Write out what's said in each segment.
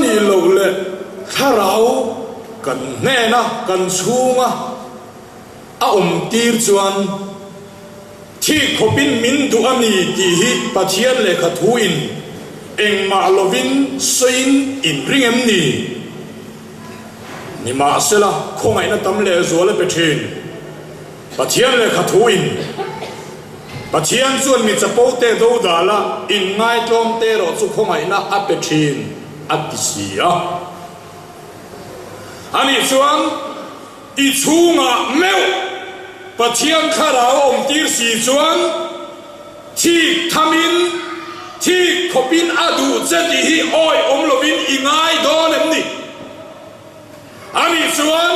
ni lo le tharau kan ne na kan chunga a tir chuan thi khopin min du ani ti hi pathian le kha thu in engma lovin soin in ringem ni ma sela khongai na tam le zuala pethin pathian le kha thu in pathian chuan mi chapo te do dala in ngai tlom te ro chu khongai na a pethin atisia ani chuan i chunga meu pathian kharao tir si chuan thi thamin thi khopin adu chati hi oi lovin ingai donem ni ani chuan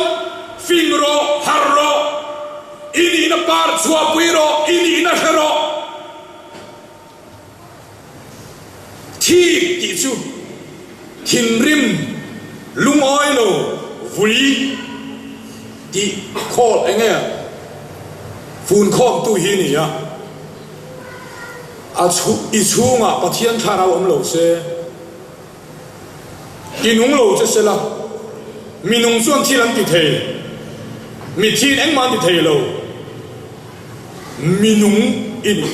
fingro harro ini na par chua puiro ini na hero thi ti chu thin rim lung oi lo vui ti khol enge phun khom tu hi ni ya a chu i chunga pathian tharau lo se kinung lo che se la minung chuan thilang ti the mi thin engman ti the lo minung ini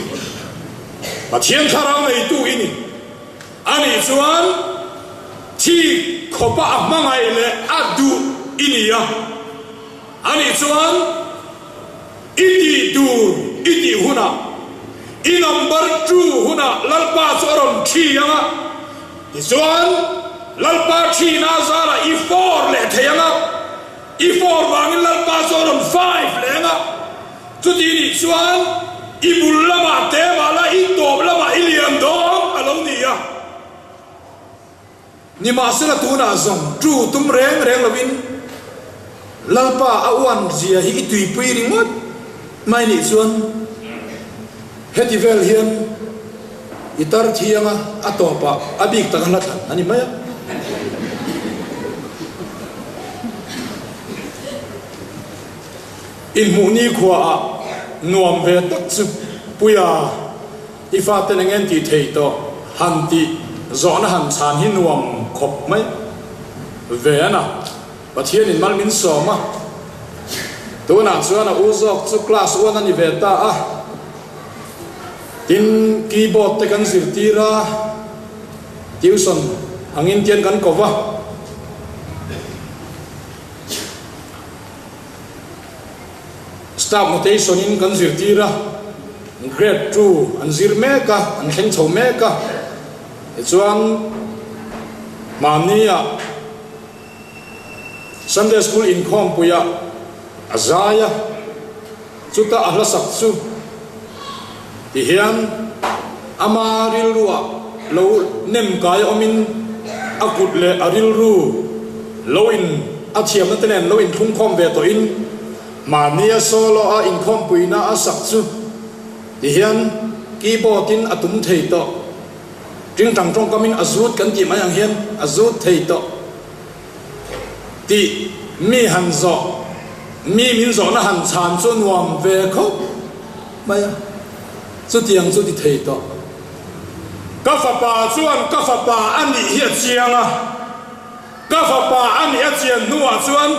pathian tharau nei tu ini ani chuan thi khopa amangai le adu ini ya ani chuan iti tu iti huna i number 2 huna lalpa choron thi yanga ti chuan lalpa thi na zara i 4 le theyanga i 4 wangin lalpa choron 5 lenga chu ti ni chuan i bul lama te mala i top lama i liam dong along ni ya ni ma sela tu na zong tu tum reng lovin lalpa awan zia hi tui pui ringot mai ni chuan hetivel hian itar thianga atopa abik takhala than ani maya in muni khwa nuam ve tak chu puya ifa tenengen ti thei to hanti zona han chan hi nuam khop mai ve na pathian in malmin soma tu na chuan a uzok chu class 1 ani ve ta a tin keyboard te kan zir tira tuition hangin tian kan kova staff notation in kan zir tira grade 2 an zir meka an thleng chho meka chuan mania Sunday school income puya azaya chuta ahla sakchu ti hian amaril ruwa lo nem kai omin akut le aril ru lo in athiam na tenen lo in thung khom ve to in mania solo a income puina a sakchu ti hian keyboard in atum thei to jing tang trong kamin azut kan ti mayang hian azut thei to ti mi han zo mi min zo na han chan chu nuam ve kho maya chu tiang chu ti thei to ka fa pa chuan ka fa pa ani hi chianga ka fa pa ani a chian nuwa chuan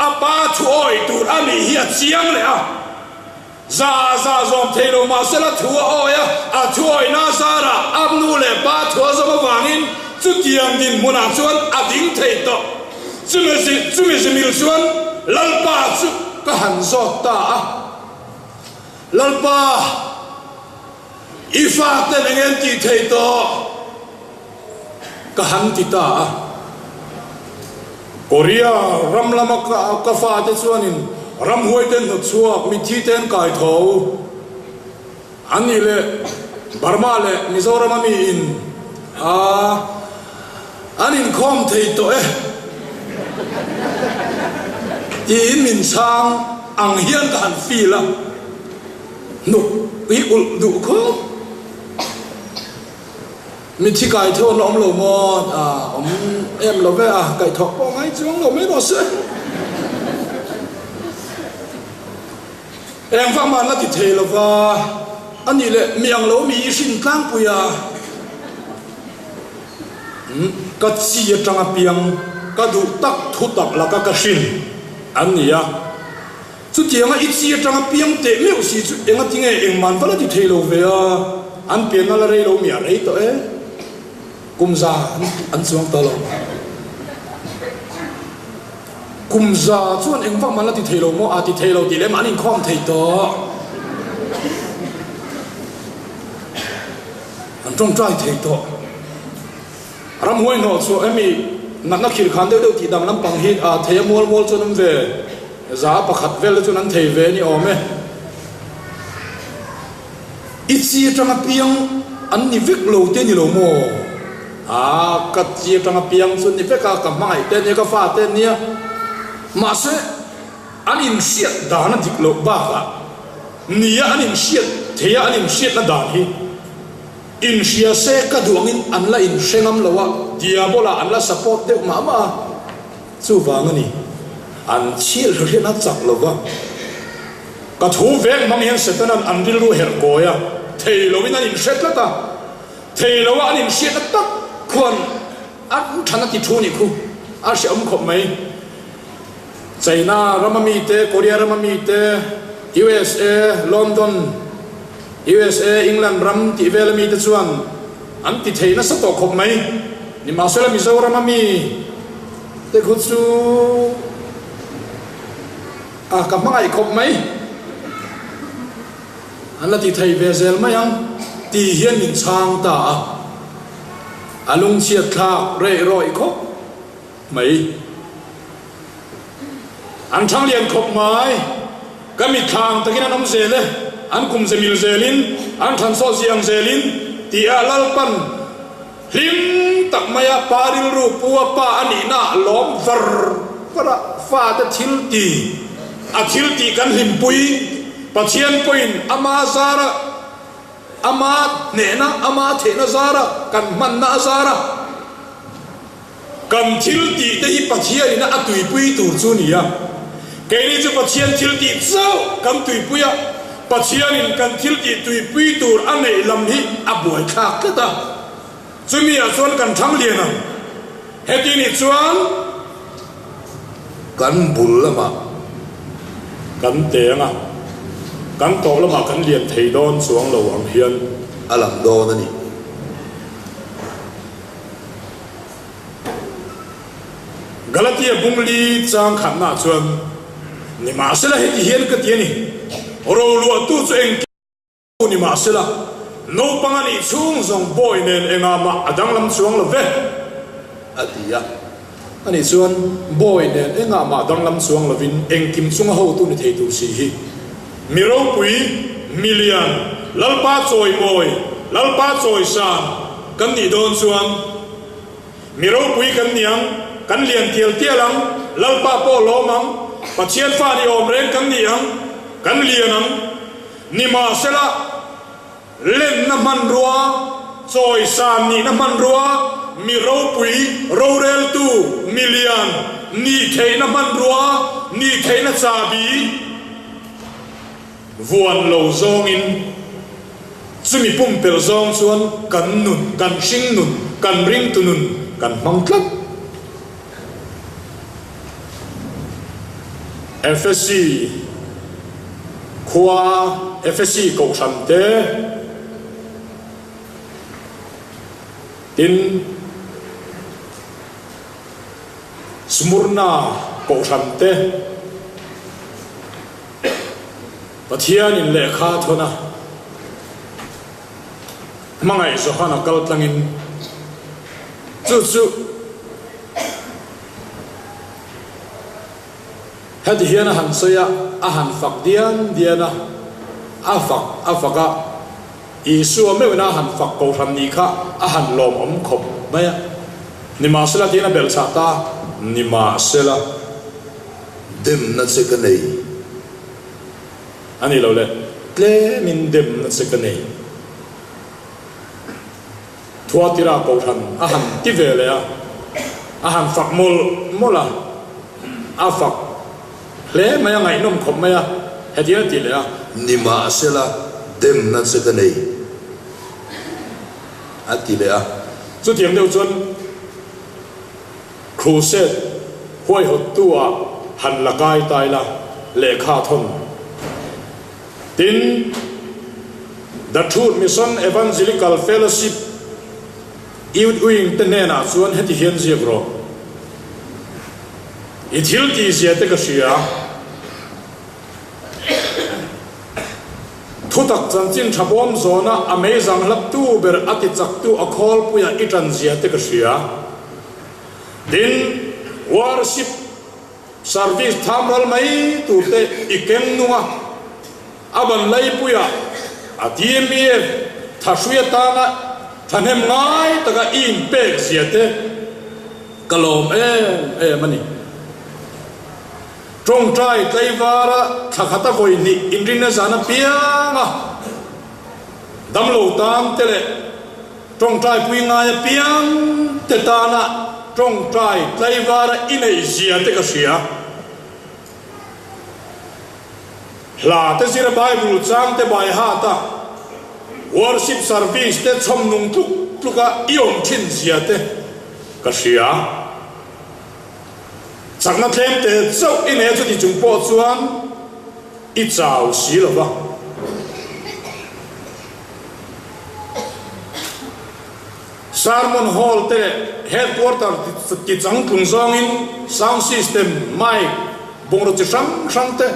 a pa thu oi tur ani hi chiang le a za zom thelo ma sela thu oya a thu oi na sara abnu le pa thu zo ma wangin chu tiang din muna chuan a ding thei to Cumi mil chuan lalpa chu ka han zo ta lalpa ifa te ngen ti thei to ka han ti ta Korea ram lama ka fa te chuanin ram huai ten no chuak mi thi ten kai tho ani le Burma le Mizoram mi in anin khom thei to in min sang ang hian ka han fi la nu wi ul du ko mi thi kai thon om lo mo om em lo ve kai thok po ngai chuang lo me lo se em fa man la ti the lo va ani le miang lo mi shin tlang pu ya ka chi atanga piang ka du tak thu tak la ka shin an nia chu tianga I chi atanga piang te meu si chu enga tinge engman vala ti thelo ve a an pian la rei lo mia rei to e kumza an chuang ta lo kumza chuan engwa man la ti thelo mo a ti thelo ti lem an in khom thei to an trong trai thei to ram huai no chu emi nak khil khan deuh deuh ti dam lam pang hi a thei mol mol chu nam ve za pakhat vel chu nan thei ve ni ome I chi atanga piang an ni vek lo te ni lo mo a ka chi atanga piang chu ni veka ka mai te ni ka fa te nia ma se an in siat da na dik lo ba ka nia an in siat theya an in siat na da hi in sia se ka duangin an la in sengam lawa diabola an la support de ma chu wang ani an chil ri na chak lova ka thu vek mang hian setanan an ril ru her koya thei lovin an in set la ta thei lowa an in siat tak khon an thana ti thu ni khu a se om khop mai China ramami te Korea ramami te USA London USA England ram ti velami te chuan an ti theina sa to khop mai ni ma sela mi zo ramami te khu chu a ka mangai khop mai an la ti thei ve zel mai ang ti hian in chang ta alung chiat tha re roi khop mai an thang lian khop mai ka mi thang takin an om zele an kum zemil zelin an than so ziang zelin ti a lal pan hlim tak maya paril ru puwa pa ani na lom var para fa ta thil ti a thil ti kan hlim pui pathian poin ama zara ama nena ama thena zara kan man na zara kan thil ti te hi pathian ina atui pui tur chu nia cái này chúng pathian thil ti zau kam tui puya pathian in kan thil ti tui pui tur an nei lam hi a buai thak ka ta chumi a chuan kan thang lian a heti ni chuan kan bul lama kan tenga kan to lama kan lian thei don chuang lo ang hian alam don ani Galatia bungli chang khan na chuan ni ma sela he ti hian ka ti ni ro lu tu chu eng ni ma sela no pangani chung zong boy nen enga ma adang lam chuang lo ve atia ani chuan boy nen enga ma adang lam chuang lo vin eng kim chung ho tu ni thei tu si hi miro pui million lalpa choi boy lalpa choi san kan ni don chuan miro pui kan niang kan lian tiel tielang lalpa po lo mang pathian fa ni om ren kan niang kan lianang ni ma sela len na man ruwa choi san ni na man ruwa mi ro pui ro rel tu million ni thei na man ruwa ni thei na cha bi vuan lo zong in chumi pum pel zong chuan kan nun kan sing nun kan ring tu nun kan mang tlat FSC khoa FSC cầu sanh tế tin Smyrna cầu sanh tế và thiên in lệ kha thôi na mang ngày số hoa nào cao tăng in chú hết hiện na han soya a han phật diana a phật a Isu me na han phật cầu tham ni kha a han lom om khop maya ni ma sela tina bel cha ta ni ma sela dem na se ka nei ani lo le tle min dem na se ka nei thua tira cầu tham a han ti ve le a han phật mola a phật le maya ngai nom khop maya hedia ti le ni ma sela dem na se ka nei ati le a chu tiang deu chuan crusade hoi hot tua han lakai tai la lekha thon tin the Truth Mission Evangelical Fellowship youth wing tenena chuan heti hian ziagro ithil ti zia te ka sia thutak chanchin thabom zona amazing lap tu ber ati chak tu akhol puya itan zia te ka sia din worship service thamral mai tu te ikem nuwa aban lai puya atmbf thasuya tana thanem ngai taka in pek siate kalom mani trong trai tlaivara thakata voi ni indrina zana pianga damlo tam tele trong trai puinga ya piang tetana trong trai tlaivara inei siate ka sia la te sira Bible chang te bai ha ta worship service te chom nung tuk ka iom thin sia te ka sia chakna thlem te chau in he chu ti chung po chuan I chau si lo ba sermon hall te headquarter ti chang thung zong in sound system mic bong ro chi sang te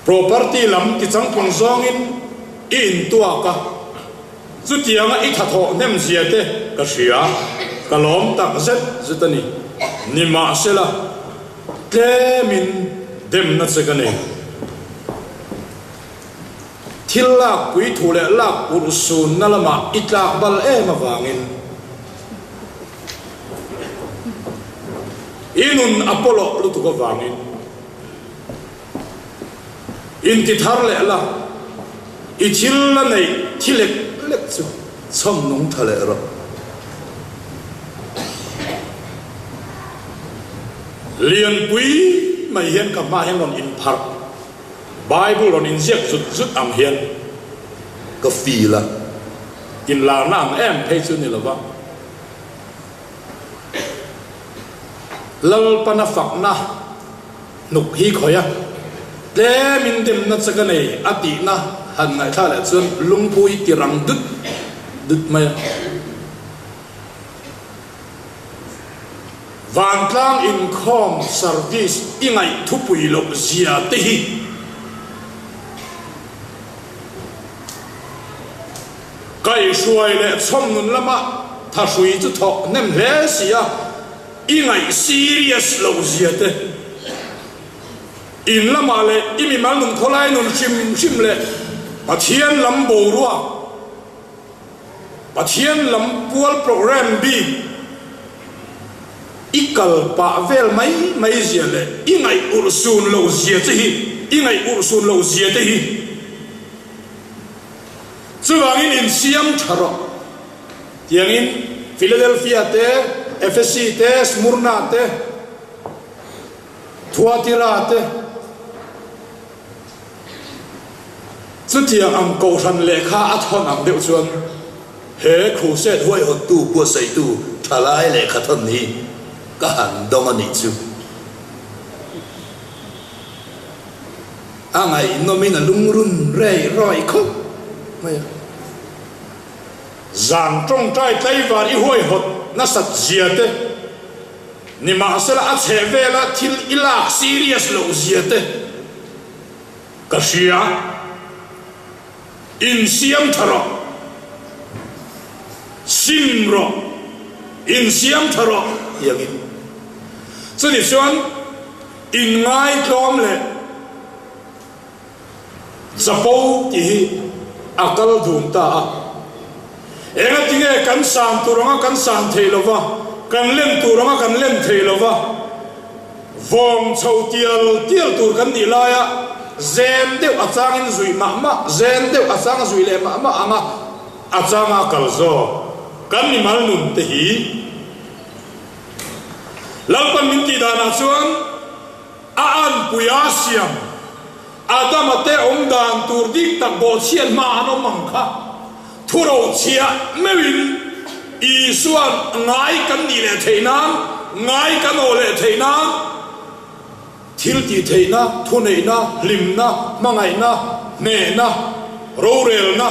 property lam ti chang thung zong in tua ka chu tianga I thatho nem zia te ka sia ka lom tak zet zutani ni ma sela temin dem na chekane thilla pui thule lak ursun nalama itlak bal ma wangin inun apollo lutu ko wangin in ti thar le la I thil la nei thilek lek chu chom nong thale ro lian pui mai hian ka ma hian ron in phar Bible ron in ziak zut am hian ka fi la in la nam em phei chu ni lo ba lal pana fak na nuk hi khoya le min dem na chaka nei ati na han ngai tha le chun lungpui tirang dut mai van tlang in khom service ingai thupui lo zia te hi kai suai le chom nun lama tha sui chu tho nem le sia ingai serious lo zia te in lama le imi mal nun tholai nun sim le pathian lam bo ruwa pathian lam pual program bi ikal pa vel mai zia le ingai ursun lo zia te hi ingai ursun lo zia te hi chuwangin in siam tharo tiangin Philadelphia te FSC te Smyrna te Thuatira te chu tiang ang ko ran lekha athon ang deuh chuan he crusade hoi hot tu pu sei tu thalai lekha thon ni ka han dong ani chu angai nomina lungrun rei roi khop mai zan trong trai tlaivar I hoi hot na sat ziate ni ma sela a chevela thil ilak serious lo ziate ka sia in siam tharo simro in siam tharo yangin chuni chuan in ngai tlom le zapo ti akal dhum ta enga tinge kan san turanga kan san theilova kan lem turanga kan lem theilova vom chau tial tur kan ni laya zen deu achangin zui ma zen deu achang zui le ma anga achanga kalzo kan ni mal nun te hi lalpan min ti dana chuan a an puya siam Adam ate omdan tur dik tak bo chian ma no mangkha thuro chia mewin isuan ngai kan ni le theinam ngai kan o le theinam thil ti theina thunei na limna mangai na ne na ro rel na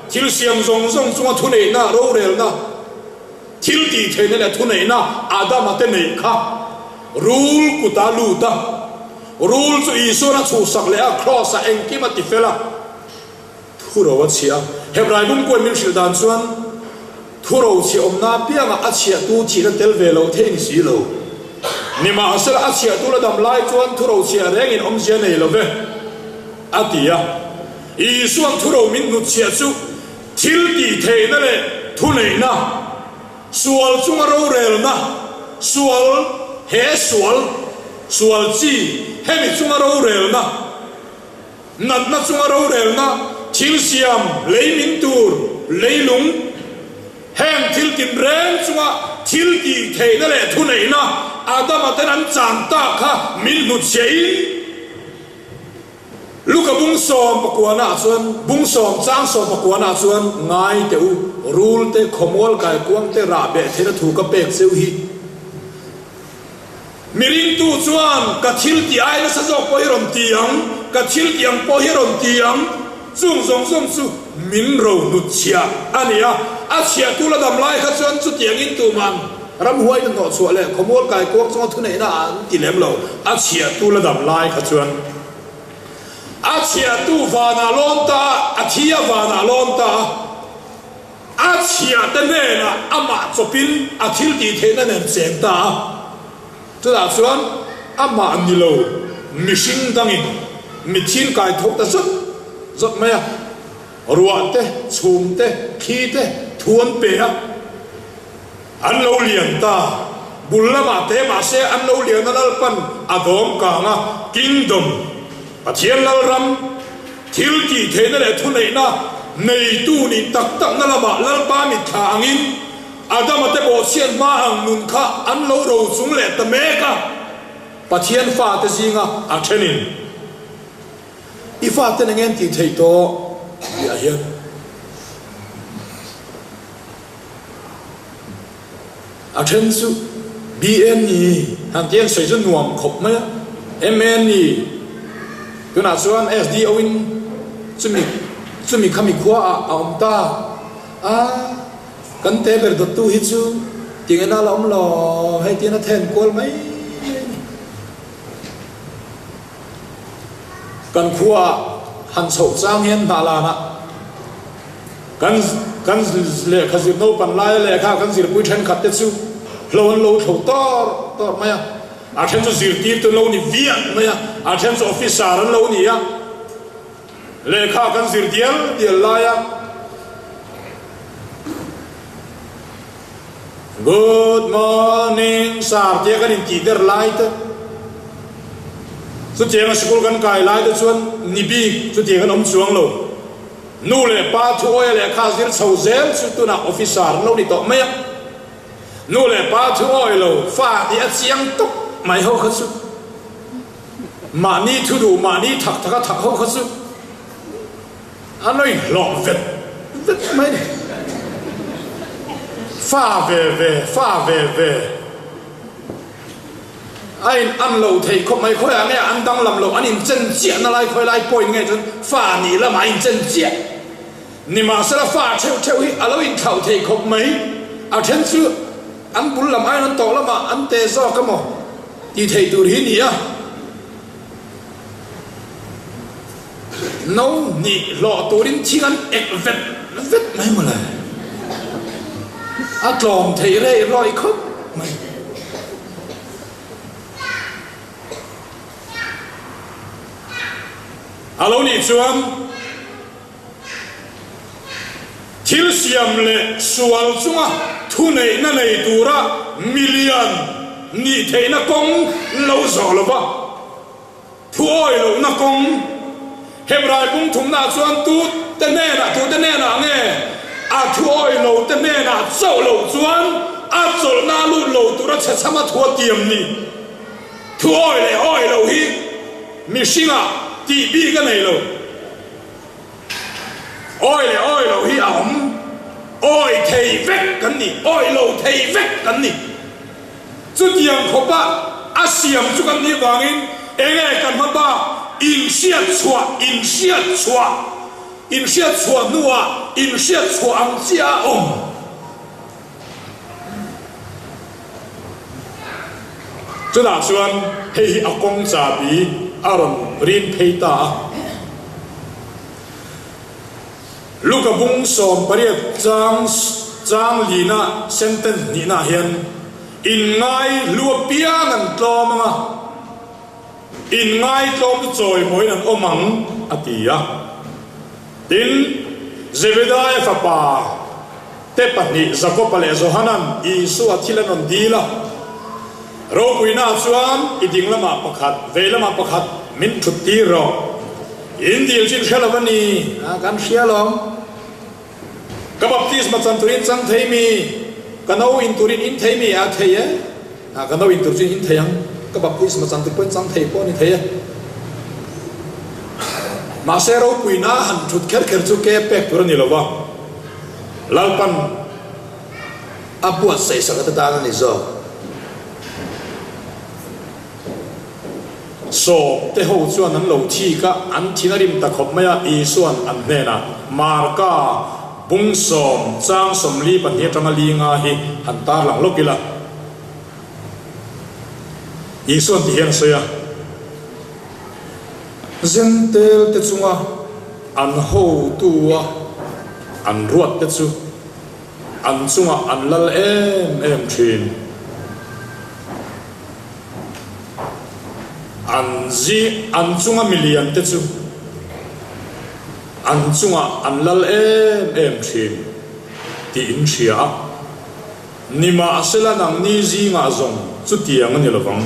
thil siam zong zong chunga thunei na ro rel na thil ti theina le thunei na adam ate nei kha rule kuta luta rule chu isuna chu sak le a cross a engki ma ti fela thuro wa chia hebrai bum ko min shil dan chuan thuro chi omna pianga a chia tu chi na tel ve lo theng si lo nima asal a chia tu la dam lai chuan thuro chia reng in om sia nei lo ve atia isuan thuro min nu chia chu thil ti theina le thunei na sual chunga ro rel na sual he sual chi hemi chunga ro rel na nat na chunga ro rel na thil siam leimin tur leilung hem thil kin reng chunga thil ti theina le thunei na adam aten an chan ta kha min nu chei luka bung som pakwana chuan bung som chang som pakwana chuan ngai teu rule te khomol kai kuang te ra be thena thu ka pek seu hi miring tu chuan ka thil ti ai na sa jok po hirom tiang ka thil tiang po hirom tiang chung zong zong chu min ro nu chia ania a chia tu la dam lai kha chuan chu tiang in tu man ram huai na no chu le khomol kai kuang chong thu nei na an ti lem lo a chia tu la dam lai kha chuan a chia tu vana lonta a thia vana lonta a chia te ne na ama chopin a thil ti the na nem cheng ta chu da chuan ama ni lo mishing dangin mithin kai thok ta zot maya ruat te chum te khi te thuan pe a an lo lian ta bullama te ma se an lo lian na pan adom ka nga kingdom pathian lal ram thil ti theina le thunei na nei tu ni tak tak na lama lal pa mi thangin adam ate bo sian ma ang nun kha an lo ro chung le ta me ka pathian fa te zinga a thenin i fa te ngen ti thei to ya hian a then su bn ni han tian sei chu nuam khop ma mn ni tu na chuan sdo in chumi khami khua a om ta a kan te ber do tu hi chu tingena lom lo hay tina then kol mai kan khua han so chang hian da la na kan le khazir no pan lai le kha kan zir pui then khat te chu lo tho tor maya a then chu zir ti tu lo ni via maya a then chu officer an lo ni ya le kha kan zir dial la ya good morning sar te kan in ti der light su te ma school kan kai lai de chuan ni bi su te kan om chuang lo nu le pa thu oi le kha zir chho zel chu tu na officer lo ni to maya nu le pa thu oi lo fa ti a chiang tok mai ho kha su ma ni thu du ma ni thak ho kha su anoi lo vet mai fa ve ai ăn lẩu thầy không mấy khối anh ấy ăn đang làm lẩu anh in chân diện nó lại khối lại bồi nghe chân pha nỉ là mà in chân diện nỉ mà sẽ là pha theo hi à lâu in khẩu thầy không mấy à chân chưa anh bún làm ai nó to lắm mà anh tê do cái mỏ thì thầy từ hi nỉ à nấu nỉ lọ tổ đến chi ăn ép vết mấy mà lại à tròn thầy đây rồi không mày alo ni chuan thil siam le sual chunga thu nei na nei tura million ni theina kong lo zo lo ba thu oi lo na kong hebrai bung thum na chuan tu te ne na nge a thu oi lo te ne na zo lo chuan a zol na lu lo tura cha chama thua tiam ni thu oi lo hi mi singa ti bi cái này rồi oi lo hi ổng oi thei vek kan ni oi lo thei vek kan ni chu tiang khopa asiam chu kan ni wangin enge kan ma ba in siat chua nuwa in siat chua ang chia chu da chuan hei a kong cha bi aron rin phei ta luka bung som pariat chang lina senten ni na hian in ngai lua piang an tlom anga in ngai tlom choi moi an omang atia tin Zebedai fapa te pahni Jacob le Johanan Isu athilan on dila ro puina chuan iding lama pakhat veilama pakhat min thutti ro indil chin khalavani kan hrialom ka baptisma chanturin chang theimi kanau in turin in theimi a theye kanau in turin in theyang ka baptisma chantu point chang thei po ni theye ma se ro puina han thut kher chu ke pek tur ni lova lalpan abuat sei sakata ta ni zo so te ho chuan an lo thi ka an thinarim ta khop maya I suan an hena marka bung som chang som li pan he tanga li nga hi han tar lang lokila I suan ti hian soya zentel te chunga an ho tuwa an ruat te chu an chunga an lal em thin an chunga million te chu an chunga an lal em thin ti in thia nima asela nang ni zi nga zong chu tiang ani lovang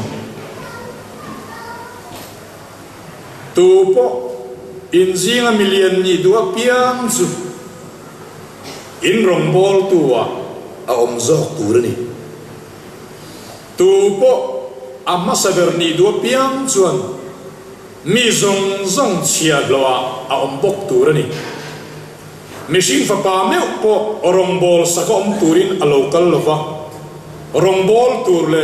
tu po in zi nga million ni dua piang chu in rong bol tua a om zo tur ni tu po amma saberni do piang chuan mi zong chia loa a ombok turani machine fa pa me ko rongbol sakom turin a local lova rongbol turle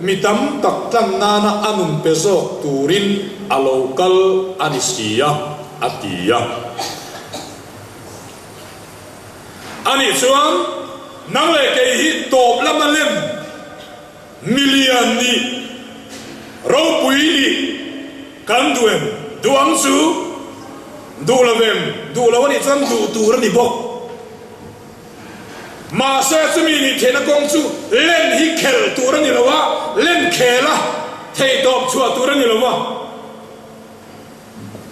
mitam taktan nana anum peso turin a local anisia atia ani chuan nangle ke hi top lamalem million ni ro puili kan duem duang su du lavani chan du tur ni bok ma se chumi ni thena kong chu len hi khel tur ni lawa len khela thei top chua tur ni lawa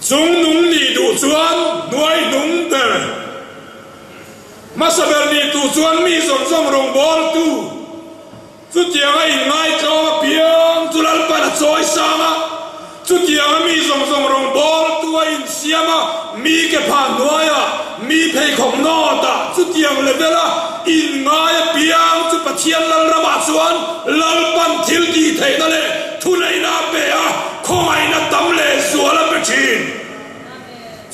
chung nung ni du chuan nuai nung ter ma saber ni tu chuan mi zong rong bol tu chu tiang ai ngai cho piang chu lal pa choi sama chu tiang mi zong rong bol tu ai siama mi ke pha noya mi phei khom no da chu tiang levela in ngai piang chu pathian lal rama chuan lal pan thil di thei na le thu nei na pe a khoi na tam le zuala pe chin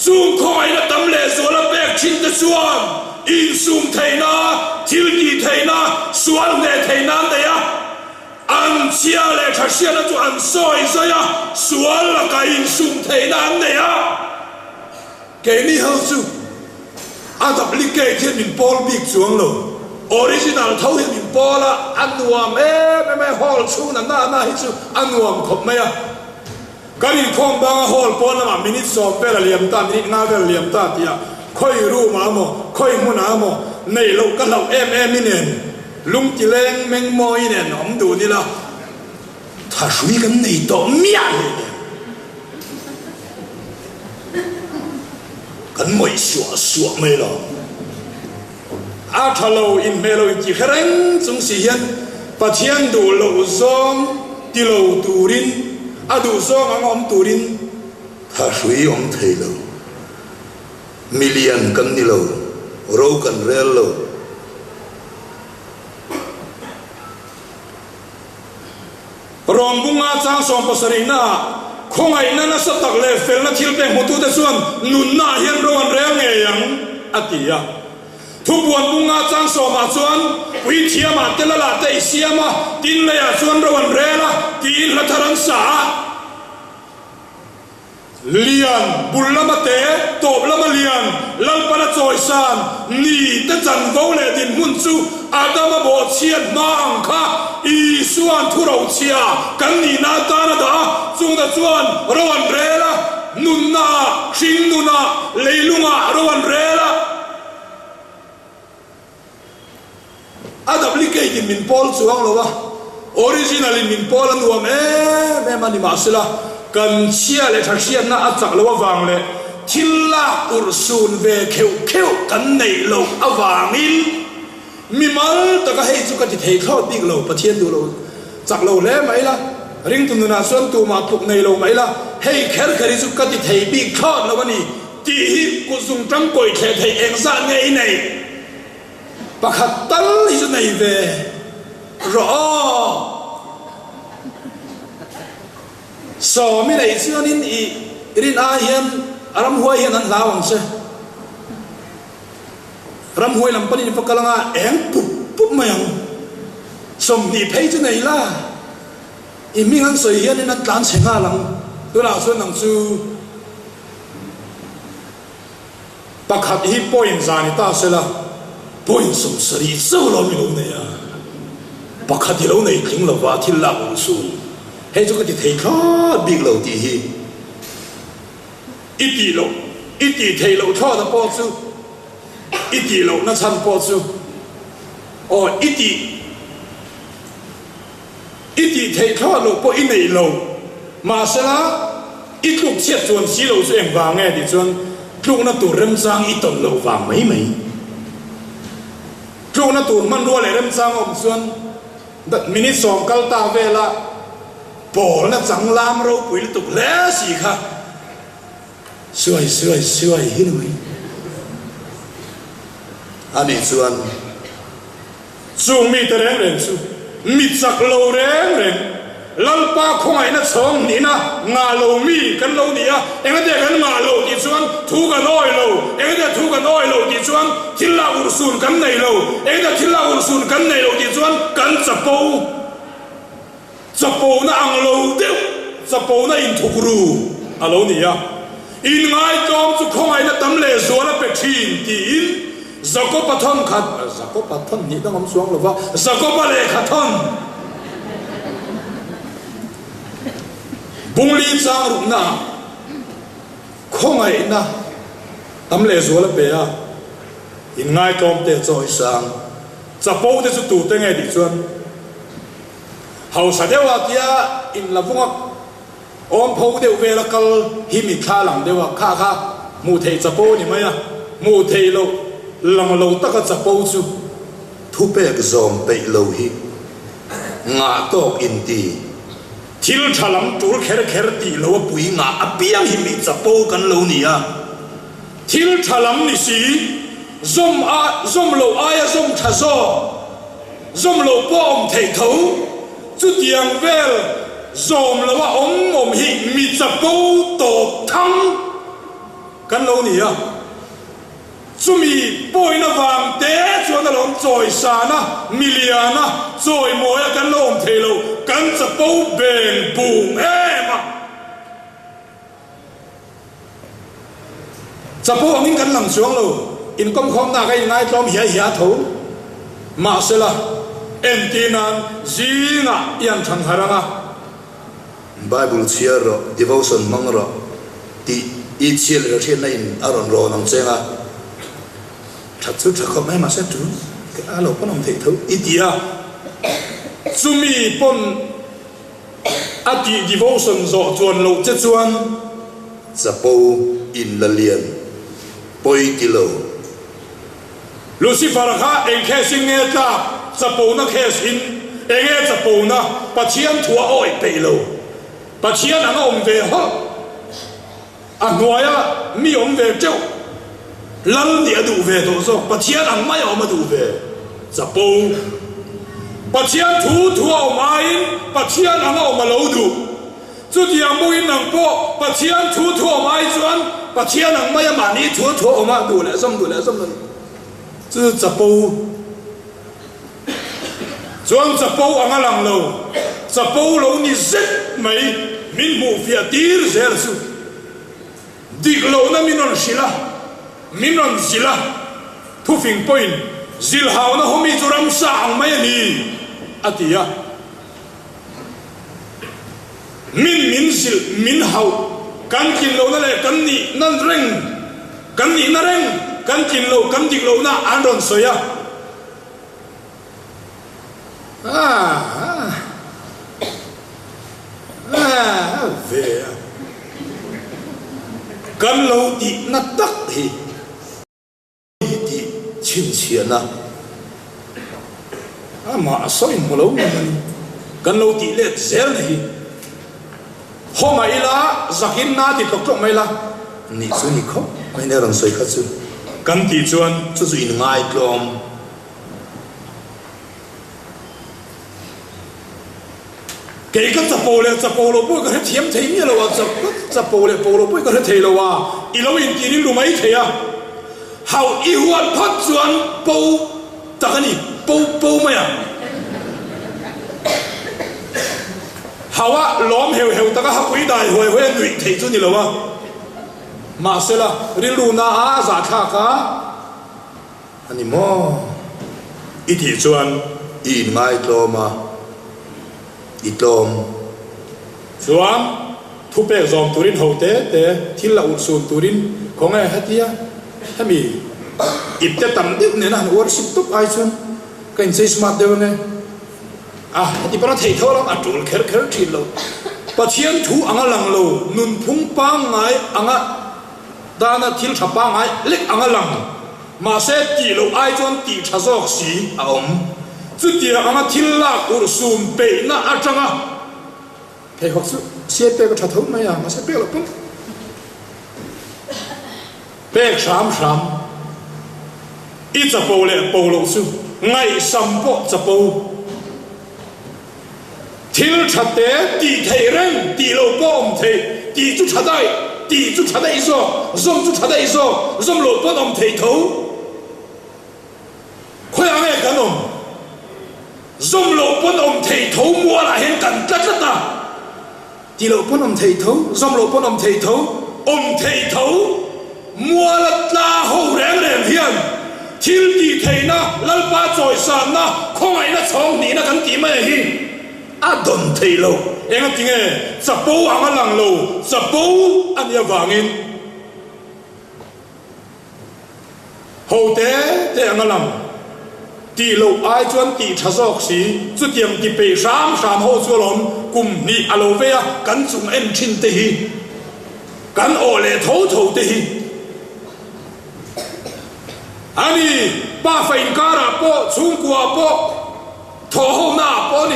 chu khoi na tam le zuala pe chin te chuan in sum theina thil di theina sual ne theina de ya an chia le thashia na chu an soi ya sual la ka in sum theina ne ya ke ni hau chu a duplicate min pol big chuang lo original thau min pola anuam me hol chu na hi chu anuam khop me ya kari khom ba hol pon ma minute so pe la liam ta minute na vel liam ta tia khoi ru ma mo khoi mu na mo nei lo ka lo em inen lung ti leng meng mo inen om du ni la tha shui kan nei to mia kan moi sua mai lo a thalo in melo ki khereng chung si hian pathian du lo zong ti lo turin a du zong ang om turin tha shui om thei lo million kan ni lo ro kan rel lo rong bunga chang som pasarina khongai na sa tak le fel na thil pe motu te suan nun na hian ro an rel nge yang atia thu buồn bung nga trang so mà chuan quý thiam mà tên là tây xiêm mà tin lấy à chuan rồi anh rê la tin là thằng xã liền bùn lắm té tộp lắm liền lăng pa là trôi san nỉ tất chân vô lệ tin hun chu Adam mà bỏ chiết mang kha y xuan thu đầu chia cắn nỉ na ta na đó chung ta chuan rồi anh rê la nun na xin nun na lấy lung à rồi anh rê la duplicate min Paul chuang lo wa original min Paul an nuam me mani masila kan chia le thar chia na achak lo wang le thilla ursun ve kheu kheu kan nei lo awangin mi mal ta ka hei chu ka ti thei thlo big lo pathian du lo chak lo le mai la ring tu na son tu ma puk nei lo mai la hei kher khari chu ka ti thei big thlo lo wani ti hi ku sung tang koi the thei eng sa ngei nei pakhat tal hi chu nei ve ro so mi nei chuan in I rin a hian aram huai hian an lawang se ram huai lam panin pakalanga eng pup pup mayang som ni phei chu nei la I mi ngang soi hian in an tlan chenga lang tu la chuan nang chu pakhat hi point zani ta se la point som sari so lo mi lo ne ya pakhat hi lo nei thing lo wa thil la u su hei chu ka ti thei kha big lo ti hi iti thei lo tho da po chu iti lo na chan po chu o iti thei kha lo po I nei lo ma sa la I tluk chiat chuan si lo chu eng wa nge ti chuan tluk na tur rem chang I ton lo wa mai mai tluk na tur man ro le rem chang om chuan dat minute som kal ta ve la Paul na chẳng làm râu quý tục lẽ gì khác xuôi hít mày anh ấy chuan chung mi tới rèn chu mi chắc lâu rèn lăng pa không ai na sống ní na ngà lâu mi cần lâu ní à em cái đấy cần ngà lâu thì chuan thu cần oi lâu em cái đấy thu cần oi lâu thì chuan thiên la ursun cần này lâu em cái thiên la ursun cần này lâu thì chuan cần chập bầu Zapo na ang lo deu, zapo na in thukru, alo niya. In ngay tom chu không ai na tam le zo na pekhin ti in, zako pathon ni dang am suang lova, zako pa le khathon. Bung li chang ru na, không ai na tam le zo la pe a. In ngay tom te choi sang, zapo te chu tu te nge di chuan. Hầu sa dewa kia in la vunga om phou deu ve la kal hi mi tha lang dewa kha mu thei chapo ni mai a mu thei lo lang lo ta ka chapo chu thu pek zom pe lo hi nga tok in ti thil thalam tur kher ti lo pui nga apiang hi mi chapo kan lo ni a thil thalam ni si zom lo aya zom tha zo zom lo po om thei thau chút tiếng vel dòm làว่าom hi mi chập bầu tổ thăng kan lâu nỉ à chú mi bôi na vàng té cho nó lom trồi sa na million na trồi mồi kan lâu om thề lâu kan chập bầu bền bùm em à chập bầu ông kan làm xuống lâu in công khom na cái ngay trong hiya thấu mà sẽ là em tin anh zina yang thằng haranga Bible chia ro devotion mang ro ti I chia le the nai aron ro nang chenga that chu thakho mai ma sa tu ke alo pa nong thei thau itia sumi pon ati devotion zo chuan lo che chuan zapo in la lian poi kilo Lucifer kha en khe sing ne ta zapo na khe sin enge zapo na pathian thua oi pe lo pathian ang om ve ho anoya mi om ve chau lal ni adu ve to so pathian ang mai om adu ve zapo pathian thua om mai pathian ang om lo du chu tiang mo in nang po pathian thua om mai chuan pathian ang mai ma ni thua om du le som 这十步，装十步昂阿郎路，十步路你rất mấy min mu phía tir zer su, dik路那 minon sila, thu phình point, zil hào na homi churam sang mai ni, atia, min zil min hào, kan kin lo na le kan ni nan reng, kan ni na reng, kan kin lo kan dik lo na andon soya. Về cần lâu thì nó tắc thì chín chiến à mà soi một lâu cần lâu thì lệ dễ này hôm nay là zakin na thì tộc trong mày là ni su ni khóc mày nè rằng soi khát su cần thì chuan cho dù in ngay lom cái tập bồ lô bôi cái thiếm thấy như là tập bồ lô bôi cái thấy là wa ít lâu in kia lu mấy thấy à hậu y hoàn phát chuẩn bồ ta cái gì bồ mày à hậu á lõm heo ta cái hấp quý đại hồi người thấy cho như là wa mà sẽ là riêng lu na á giả khá cả anh mo ít thì chuẩn in ngay lom mà itlom chuan thu pe zom turin hote te thil la ursun turin konga hatia hami ipte tam dik ne na worship tuk ai chun kain sei smart de ne hati para thei tholam atul kher thil lo pathian thu anga lang lo nun phung pa ngai anga dana thil thapa ngai lek anga lang ma se ti lo ai chun ti thazok si aom这点俺们听了我的孙辈那阿张啊，配合是先背个插头没呀？我先背了崩，背上，一直包嘞包路数，爱上坡直包，听插的地头人地路包唔提，地就插在一说，肉就插在一说，肉路包唔提头，快俺们干弄。Dòng lộ bốn ông thầy thấu mua lại hiện cảnh rất là đi lộ bốn ông thầy thấu dòng lộ bốn ông thầy thấu mua là hậu rèn hiền thiếu đi thầy na lal ba trồi sàn na không ai na chong ni na cần tìm ai hi đòn thầy lộ em nghe nghe sập bố anh lăng lộ sập bố anh ya vàng in hậu thế anh làm tỷ lộ ai chuan tỷ cha sọc xí chút tiệm tỷ bể sám hậu chua lom cùng ni alo ve cắn chung em chin tê hi cắn ổ lệ thấu tê hi ani ba phèn cá ra po chung qua po thổ hậu na po ni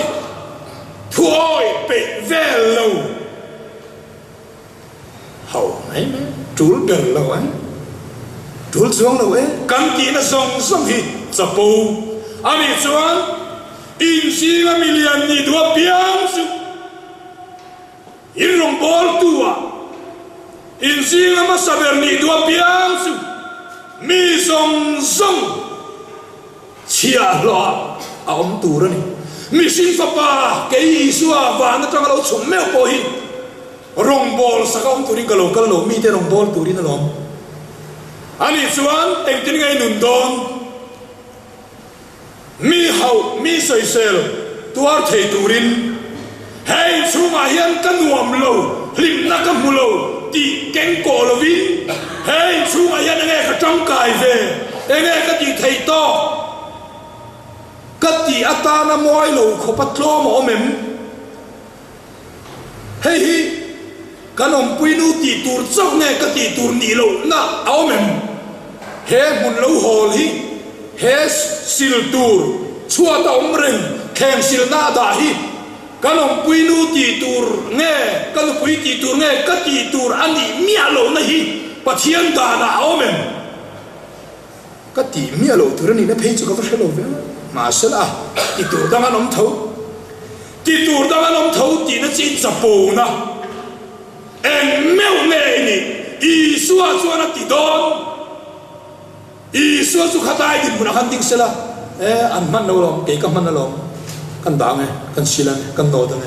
thôi bể ve lâu hậu mấy chú bể lâu anh chú xuống lâu ấy cắn tỷ nó song hi sập bù ani chuan in singa million ni dua piang su in rong bol tua in singa masaber ni dua piang su mi song chia lo ông tu rồi mi sin papa ke isua van na tang lo chum meo po hi rong bol sa ông tu rin ka lo mi te rong bol tu rin lo ani chuan teng tin ngai nun don mi hậu mi soi sel tuar thei turin hei chunga hian kan nuam lo lim na ka mulo ti keng ko lo vin hei chunga hian nge ka tang kai ve nge ka ti thei to ka ti ata na moi lo kho patlo mo mem hei hi kanom puinu ti tur chok nge ka ti tur ni lo na au mem he mun lo hol hi he sil tur chua ta omreng khem sil na da hi kanom puinu ti tur nge kan pui ti tur nge ka ti tur ani mia lo na hi pathian da na omem ka ti mia lo tur ni na phei chu ka fa lo ve ma sala ti tur da nom thau ti na chin cha po na en meu ne ni i suwa na ti don Isu chu khatai din puna khan ting sela an man no lom ke ka man lom kan dang kan silan kan no dang